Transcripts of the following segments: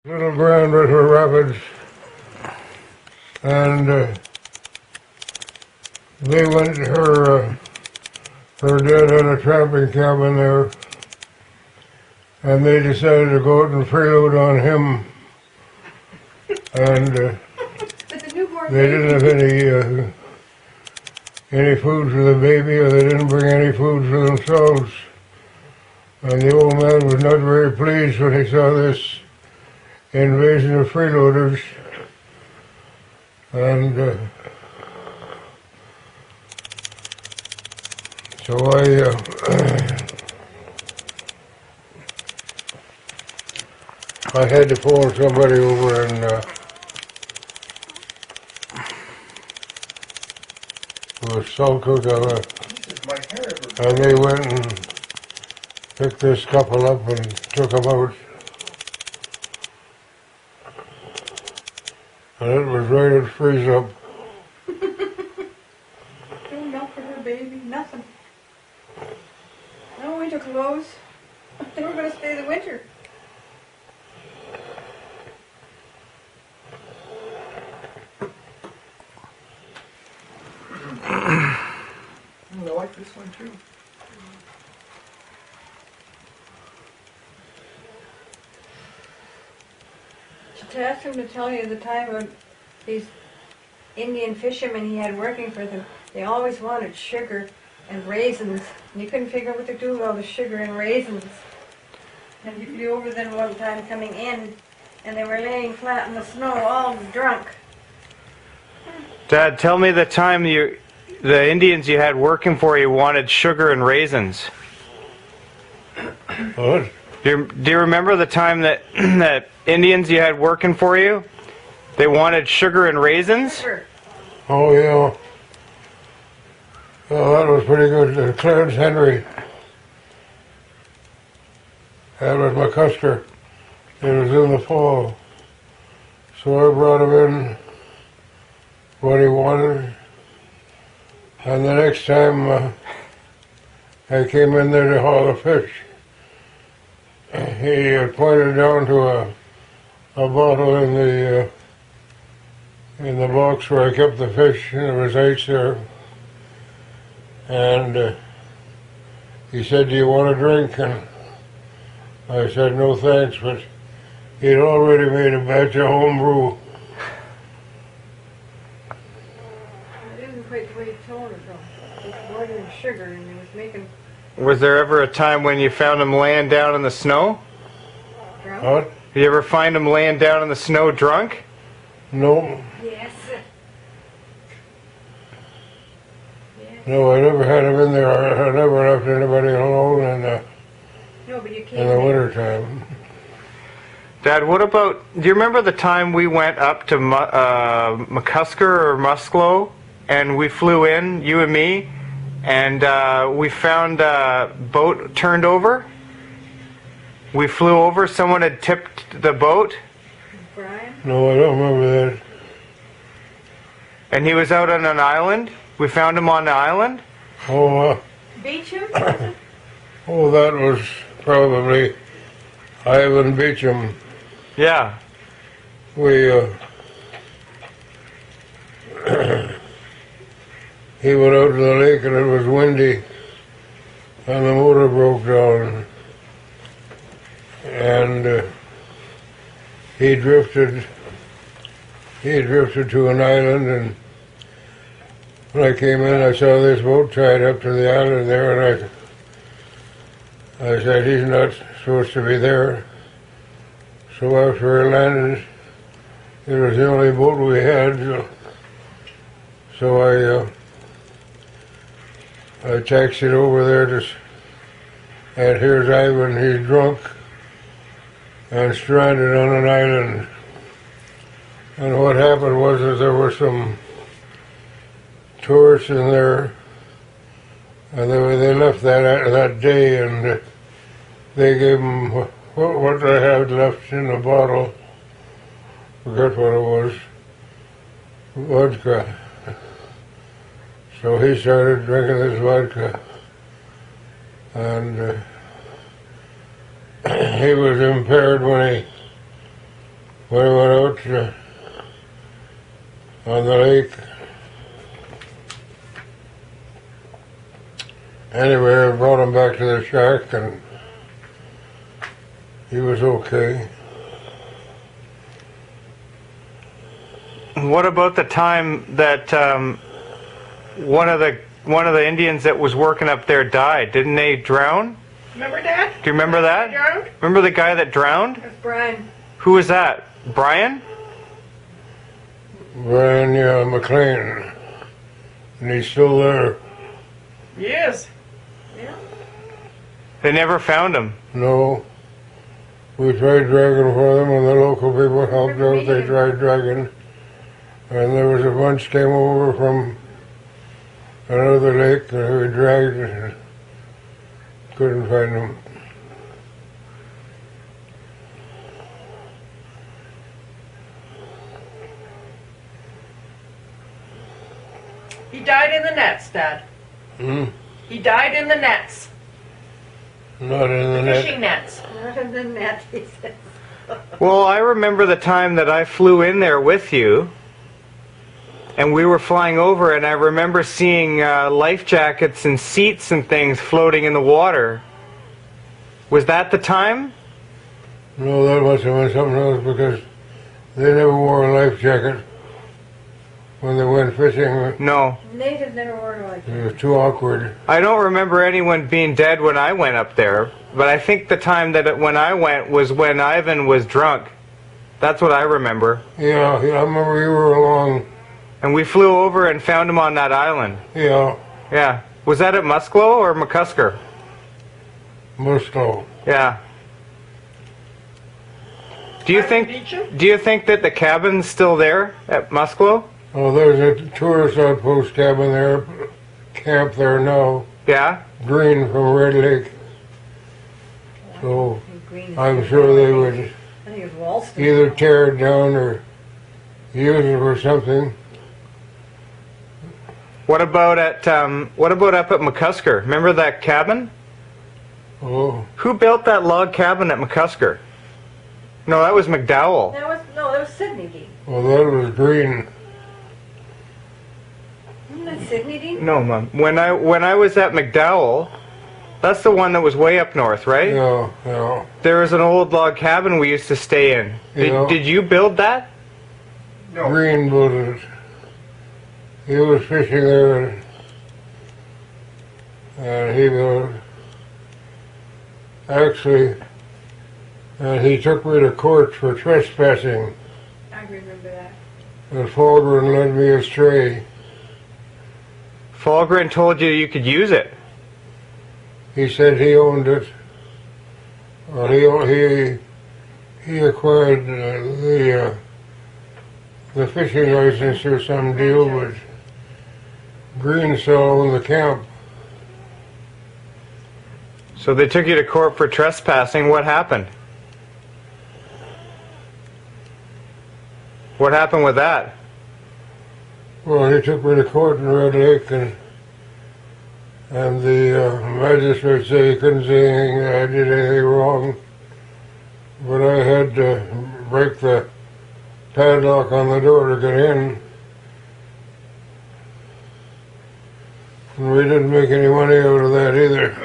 Little Grand River Rapids, and they went, her dad had a trapping cabin there, and they decided to go out and freeload on him, and they didn't have any food for the baby, or they didn't bring any food for themselves, and the old man was not very pleased when he saw this invasion of freeloaders, and so I had to phone somebody over in South Dakota, and they went and picked this couple up and took them out. And it was right at freeze up. No milk for her baby, nothing. No winter clothes. They were going to stay the winter. I like this one too. To ask him to tell you the time of these Indian fishermen he had working for them, they always wanted sugar and raisins. And you couldn't figure out what to do with all the sugar and raisins. And he flew over them one time coming in, and they were laying flat in the snow, all drunk. Dad, tell me the time the Indians you had working for you wanted sugar and raisins. What? Do you remember the time that that Indians you had working for you, they wanted sugar and raisins? Sugar. Oh, yeah. Well, that was pretty good. Clarence Henry. That was McCusker. It was in the fall. So I brought him in what he wanted. And the next time I came in there to haul the fish, he pointed down to a bottle in the box where I kept the fish, and there was ice there. And he said, "Do you want a drink?" And I said, "No thanks," but he'd already made a batch of home brew. It isn't quite the way he told it though. It was more than sugar, and he was making Was there ever a time when you found him laying down in the snow? drunk. What? Did you ever find him laying down in the snow drunk? No, Yes. no, I never had him in there. I never left anybody alone No, but you in came the in. wintertime. Dad, what about, do you remember the time we went up to McCusker or Musclo, and we flew in, you and me, and we found a boat turned over? We flew over, someone had tipped the boat, Brian? No, I don't remember that. and he was out on an island. We found him on the island. Oh, Beecham? oh, that was probably Ivan Beecham. Yeah. We, he went out to the lake and it was windy and the motor broke down and he drifted to an island, and when I came in I saw this boat tied up to the island there, and I said, "He's not supposed to be there." So after I landed, it was the only boat we had, so I taxied over there and here's Ivan. He's drunk and stranded on an island. And what happened was that there were some tourists in there, and they left that day, and they gave him what they had left in the bottle. Forget what it was. Vodka. So he started drinking this vodka, and he was impaired when when I went out on the lake. Anyway, I brought him back to the shack and he was okay. What about the time that one of the Indians that was working up there died? Didn't they drown? Remember that? Do you remember that? Drowned? Remember the guy that drowned? That's Brian. Who was that? Brian? Brian McLean. And he's still there. Yes. Yeah. They never found him. No. We tried dragging for them and the local people helped out. They tried dragging. And there was a bunch came over from another lake that we dragged and couldn't find them. He died in the nets, Dad. Hmm? He died in the nets. Not in the net. Fishing nets. Not in the net, he says. Well, I remember the time that I flew in there with you, and we were flying over, and I remember seeing life jackets and seats and things floating in the water. Was that the time? No, that must have been something else because they never wore a life jacket when they went fishing. No. Natives never wore it like that. It was too awkward. I don't remember anyone being dead when I went up there, but I think the time when I went was when Ivan was drunk. That's what I remember. Yeah, I remember you were along. And we flew over and found him on that island. Yeah, Yeah. Was that at Musklo or McCusker? Musto. Yeah. Do you think that the cabin's still there at Musklo? Oh, there's a tourist outpost cabin there, camp there now, Yeah? green from Red Lake. So Green. I'm sure they would I think it was Walston. either tear it down or use it for something. What about up at McCusker? Remember that cabin? Oh, Who built that log cabin at McCusker? No, that was McDowell. That was Sydney Dean. well, that was green. Isn't that Sydney Dean? No, Mom. When I was at McDowell, that's the one that was way up north, right? Yeah, yeah. There was an old log cabin we used to stay in. Yeah. Did you build that? No. Green built it. He was fishing there and he built it. Actually, he took me to court for trespassing. I remember that. And Falgren led me astray. Falgren told you could use it. He said he owned it. Well, he acquired the fishing license or some deal, but Green still owned the camp. So they took you to court for trespassing. What happened? What happened with that? Well, he took me to court in Red Lake, and the magistrate said he couldn't say anything, that I did anything wrong. But I had to break the padlock on the door to get in. And we didn't make any money out of that either.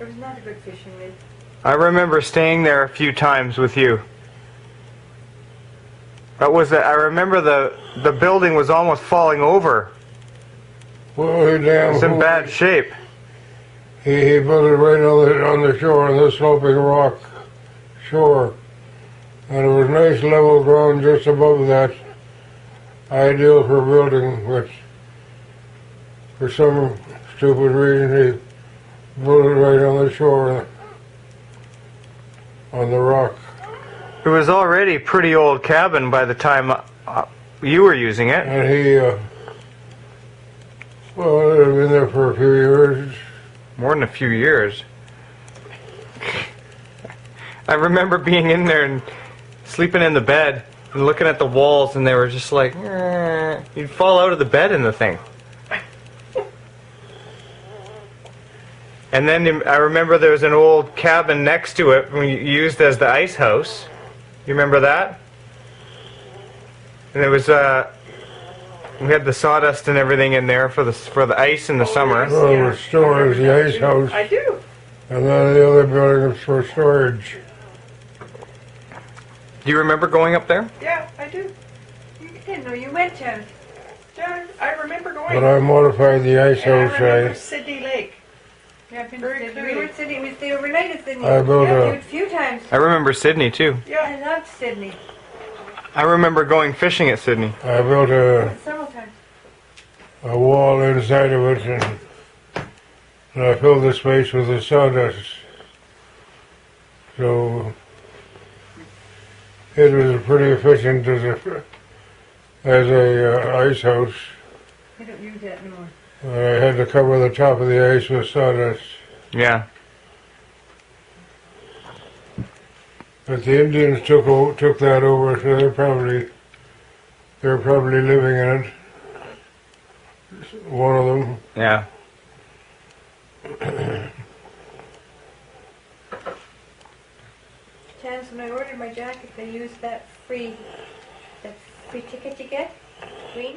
It was not a good fishing lake. I remember staying there a few times with you. I remember the building was almost falling over. Well, he damn It's in fool. bad shape. He built it right on the shore, on the sloping rock shore. And it was nice level ground just above that. Ideal for building, which for some stupid reason he built it right on the shore, on the rock. It was already a pretty old cabin by the time you were using it. And he, well, it had been there for a few years. More than a few years. I remember being in there and sleeping in the bed and looking at the walls, and they were just like, you'd fall out of the bed in the thing. And then I remember there was an old cabin next to it we used as the ice house. You remember that? And it was we had the sawdust and everything in there for the ice in the summer. Well, Yeah. the store is the ice house, I do. and then the other building is for storage. Do you remember going up there? Yeah, I do. You didn't know you went to. Yeah, I remember going. But I modified the ice And I house. remember Sydney Lake. Yeah, I've been Very to Sydney. clearly. We were in Sydney. We stayed overnight at Sydney. I built Yeah, a- a few times. I remember Sydney too. Yeah. I loved Sydney. I remember going fishing at Sydney. I built Several times. a wall inside of it, and I filled the space with the sawdust. So it was pretty efficient as a ice house. We don't use that anymore. I had to cover the top of the ice with sawdust. Yeah. But the Indians took that over, so they're probably living in it. One of them. Yeah. Times when I ordered my jacket, they used that free ticket you get, green.